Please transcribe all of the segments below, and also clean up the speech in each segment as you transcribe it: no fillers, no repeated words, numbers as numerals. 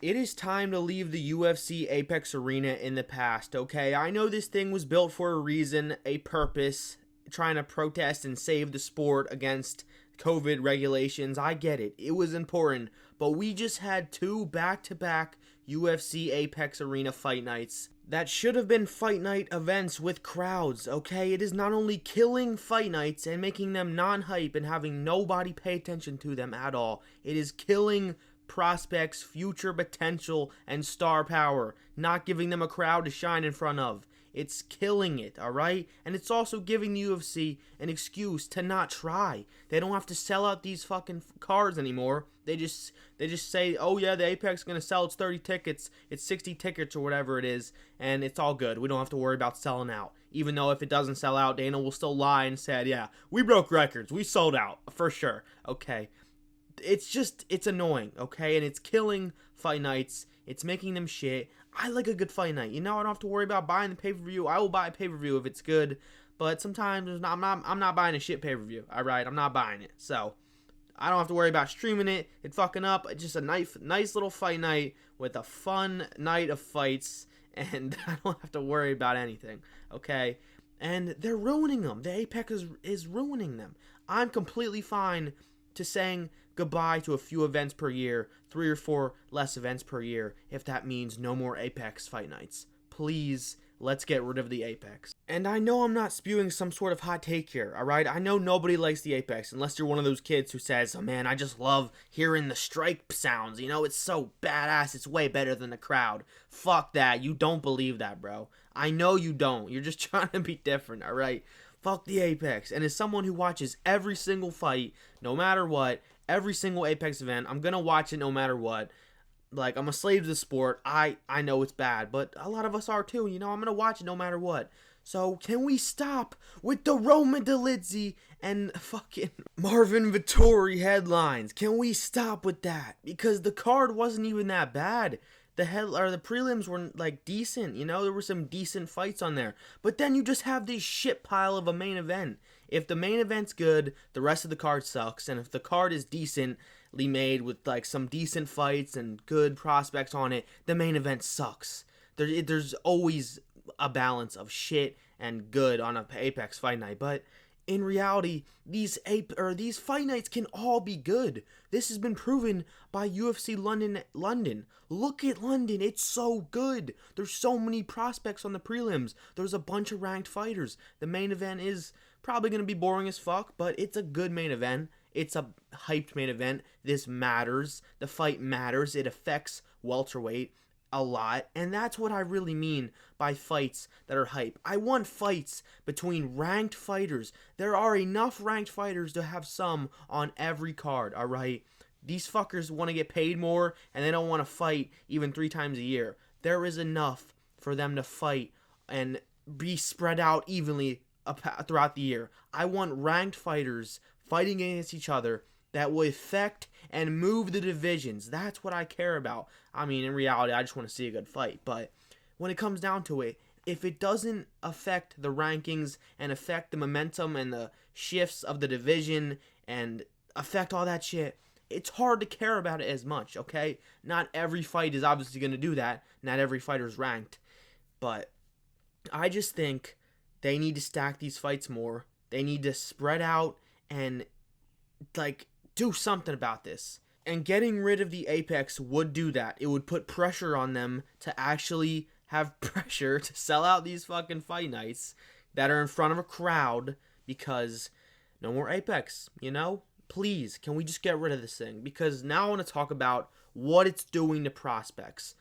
It is time to leave the UFC Apex Arena in the past, okay? I know this thing was built for a reason, a purpose, trying to protest and save the sport against COVID regulations. I get it. It was important. But we just had two back-to-back UFC Apex Arena fight nights that should have been fight night events with crowds, okay? It is not only killing fight nights and making them non-hype and having nobody pay attention to them at all, it is killing prospects' future potential and star power, not giving them a crowd to shine in front of. It's killing it, alright? And it's also giving the UFC an excuse to not try. They don't have to sell out these fucking cards anymore. They just say, oh yeah, the Apex is going to sell its 30 tickets, it's 60 tickets or whatever it is, and it's all good. We don't have to worry about selling out. Even though if it doesn't sell out, Dana will still lie and say, yeah, we broke records, we sold out, for sure. Okay. It's annoying, okay? And it's killing fight nights. It's making them shit. I like a good fight night. You know, I don't have to worry about buying the pay-per-view. I will buy a pay-per-view if it's good. But sometimes I'm not buying a shit pay-per-view, alright? I'm not buying it. So, I don't have to worry about streaming it. It's fucking up. It's just a nice little fight night with a fun night of fights. And I don't have to worry about anything, okay? And they're ruining them. The Apex is ruining them. I'm completely fine to saying goodbye to a few events per year, 3 or 4 less events per year, if that means no more Apex fight nights. Please, let's get rid of the Apex. And I know I'm not spewing some sort of hot take here, alright? I know nobody likes the Apex, unless you're one of those kids who says, oh man, I just love hearing the strike sounds, you know, it's so badass, it's way better than the crowd. Fuck that, you don't believe that, bro. I know you don't, you're just trying to be different, alright? Fuck the Apex. And as someone who watches every single fight, no matter what, every single Apex event, I'm gonna watch it no matter what. Like, I'm a slave to the sport. I know it's bad, but a lot of us are too, you know? I'm gonna watch it no matter what. So, can we stop with the Roman Dolidze and fucking Marvin Vittori headlines? Can we stop with that? Because the card wasn't even that bad. The prelims were like decent, you know, there were some decent fights on there. But then you just have this shit pile of a main event. If the main event's good, the rest of the card sucks. And if the card is decently made with like some decent fights and good prospects on it, the main event sucks. There's always a balance of shit and good on a Apex fight night, but in reality, these fight nights can all be good. This has been proven by UFC London. Look at London, it's so good. There's so many prospects on the prelims. There's a bunch of ranked fighters. The main event is probably going to be boring as fuck, but it's a good main event. It's a hyped main event. This matters. The fight matters. It affects welterweight a lot, and that's what I really mean by fights that are hype. I want fights between ranked fighters. There are enough ranked fighters to have some on every card, alright? These fuckers want to get paid more, and they don't want to fight even 3 times a year. There is enough for them to fight and be spread out evenly throughout the year. I want ranked fighters fighting against each other that will affect and move the divisions. That's what I care about. I mean, in reality, I just want to see a good fight. But when it comes down to it, if it doesn't affect the rankings and affect the momentum and the shifts of the division and affect all that shit, it's hard to care about it as much, okay? Not every fight is obviously going to do that. Not every fighter's ranked. But I just think they need to stack these fights more. They need to spread out and, like, do something about this. And getting rid of the Apex would do that. It would put pressure on them to actually have pressure to sell out these fucking fight nights that are in front of a crowd, because no more Apex, you know? Please, can we just get rid of this thing? Because now I want to talk about what it's doing to prospects.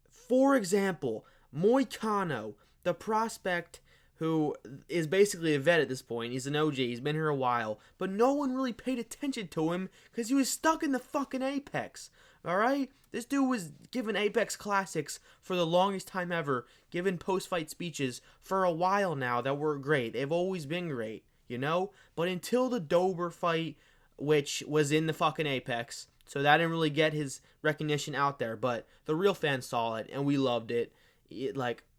For example, Moicano, the prospect who is basically a vet at this point. He's an OG. He's been here a while. But no one really paid attention to him because he was stuck in the fucking Apex. Alright? This dude was given Apex Classics for the longest time ever. Given post-fight speeches for a while now that were great. They've always been great. You know? But until the Dober fight, which was in the fucking Apex. So that didn't really get his recognition out there. But the real fans saw it and we loved it.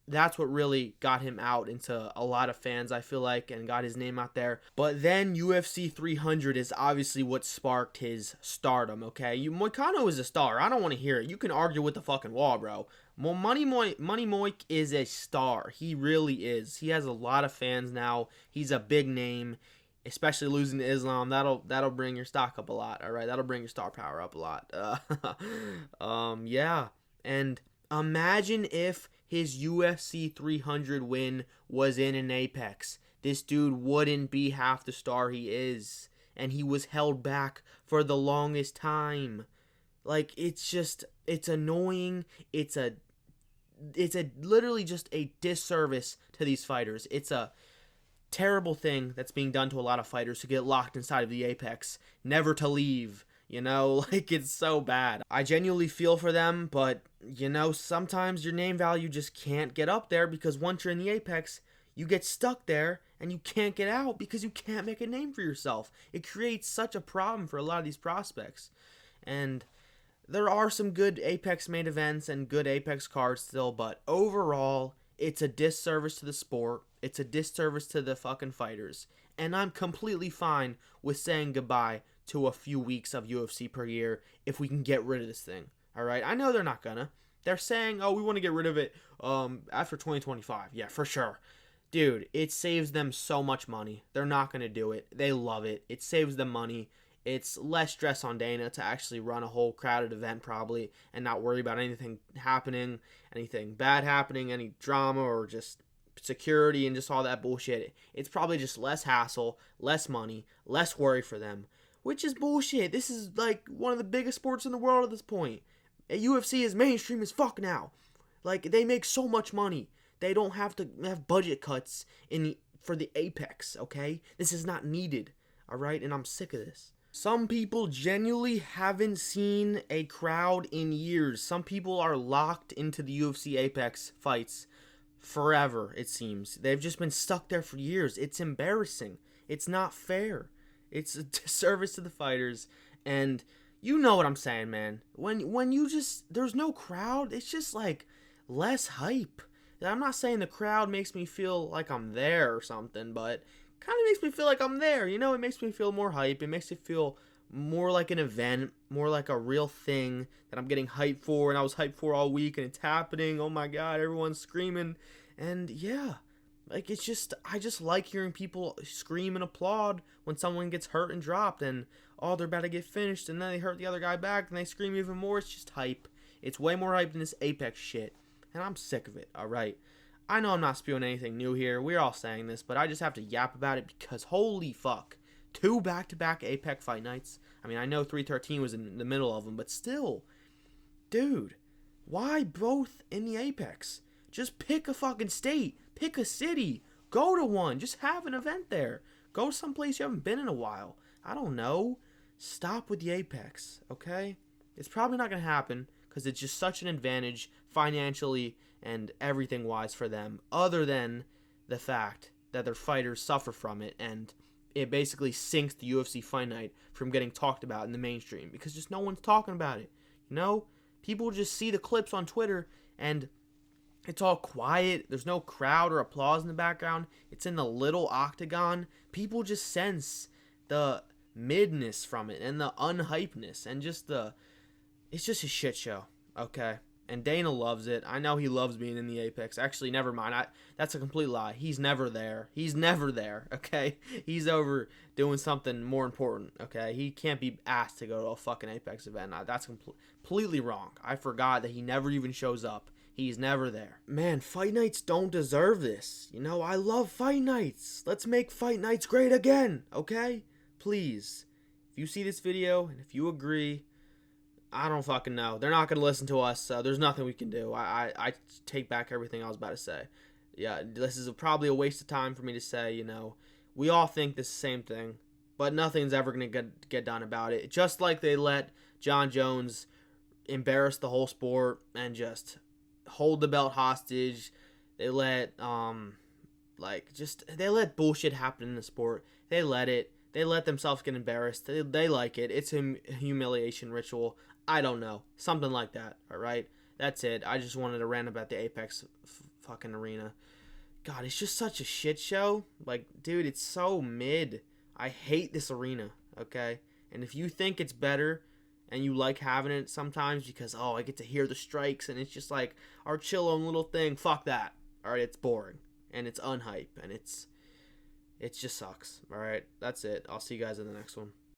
that's what really got him out into a lot of fans, I feel like, and got his name out there. But then UFC 300 is obviously what sparked his stardom, okay? Moicano is a star. I don't want to hear it. You can argue with the fucking wall, bro. Money Moik is a star. He really is. He has a lot of fans now. He's a big name, especially losing to Islam. That'll bring your stock up a lot, all right? That'll bring your star power up a lot. Yeah. And imagine if his UFC 300 win was in an Apex. This dude wouldn't be half the star he is. And he was held back for the longest time. Like, it's annoying. It's literally just a disservice to these fighters. It's a terrible thing that's being done to a lot of fighters who get locked inside of the Apex, never to leave. Like, it's so bad. I genuinely feel for them, but, sometimes your name value just can't get up there because once you're in the Apex, you get stuck there and you can't get out because you can't make a name for yourself. It creates such a problem for a lot of these prospects. And there are some good Apex main events and good Apex cards still, but overall, it's a disservice to the sport. It's a disservice to the fucking fighters. And I'm completely fine with saying goodbye to a few weeks of UFC per year if we can get rid of this thing. Alright? I know they're not gonna. They're saying, we want to get rid of it after 2025. Yeah, for sure. Dude, it saves them so much money. They're not gonna do it. They love it. It saves them money. It's less stress on Dana to actually run a whole crowded event probably and not worry about anything happening, anything bad happening, any drama or just security and just all that bullshit. It's probably just less hassle, less money, less worry for them, which is bullshit. This is like one of the biggest sports in the world at this point. UFC is mainstream as fuck now. Like, they make so much money. They don't have to have budget cuts for the Apex, okay? This is not needed, all right? And I'm sick of this. Some people genuinely haven't seen a crowd in years. Some people are locked into the UFC Apex fights forever, it seems. They've just been stuck there for years. It's embarrassing. It's not fair. It's a disservice to the fighters. And you know what I'm saying, man. When you just, there's no crowd, it's just like less hype. I'm not saying the crowd makes me feel like I'm there or something, but kind of makes me feel like I'm there. It makes me feel more hype. It makes it feel more like an event, more like a real thing that I'm getting hyped for, and I was hyped for all week, and it's happening. Oh my god, everyone's screaming. And yeah, like, I just like hearing people scream and applaud when someone gets hurt and dropped, and they're about to get finished, and then they hurt the other guy back, and they scream even more. It's just hype. It's way more hype than this Apex shit, and I'm sick of it, alright? I know I'm not spewing anything new here. We're all saying this, but I just have to yap about it because holy fuck. 2 back-to-back Apex Fight Nights. I mean, I know 313 was in the middle of them, but still. Dude, why both in the Apex? Just pick a fucking state. Pick a city. Go to one. Just have an event there. Go someplace you haven't been in a while. I don't know. Stop with the Apex, okay? It's probably not going to happen because it's just such an advantage financially and everything wise for them, other than the fact that their fighters suffer from it, and it basically sinks the UFC Fight Night from getting talked about in the mainstream because just no one's talking about it. People just see the clips on Twitter and it's all quiet. There's no crowd or applause in the background. It's in the little octagon. People just sense the midness from it and the unhypeness and it's just a shit show, okay? And Dana loves it. I know he loves being in the Apex. Actually, never mind. That's a complete lie. He's never there. He's never there, okay? He's over doing something more important, okay? He can't be asked to go to a fucking Apex event. That's completely wrong. I forgot that he never even shows up. He's never there. Man, Fight Nights don't deserve this. I love Fight Nights. Let's make Fight Nights great again, okay? Please. If you see this video and if you agree, I don't fucking know. They're not going to listen to us, so there's nothing we can do. I take back everything I was about to say. Yeah, this is probably a waste of time for me to say, we all think this same thing, but nothing's ever going to get done about it. Just like they let John Jones embarrass the whole sport and just hold the belt hostage. They let, they let bullshit happen in the sport. They let themselves get embarrassed. They like it. It's a humiliation ritual. I don't know. Something like that, all right? that's it. I just wanted to rant about the Apex fucking arena. God, it's just such a shit show. Like, dude, it's so mid. I hate this arena, okay? And if you think it's better and you like having it sometimes because, oh, I get to hear the strikes and it's just like our chill own little thing, fuck that. All right, it's boring and it's unhype and it just sucks. All right, that's it. I'll see you guys in the next one.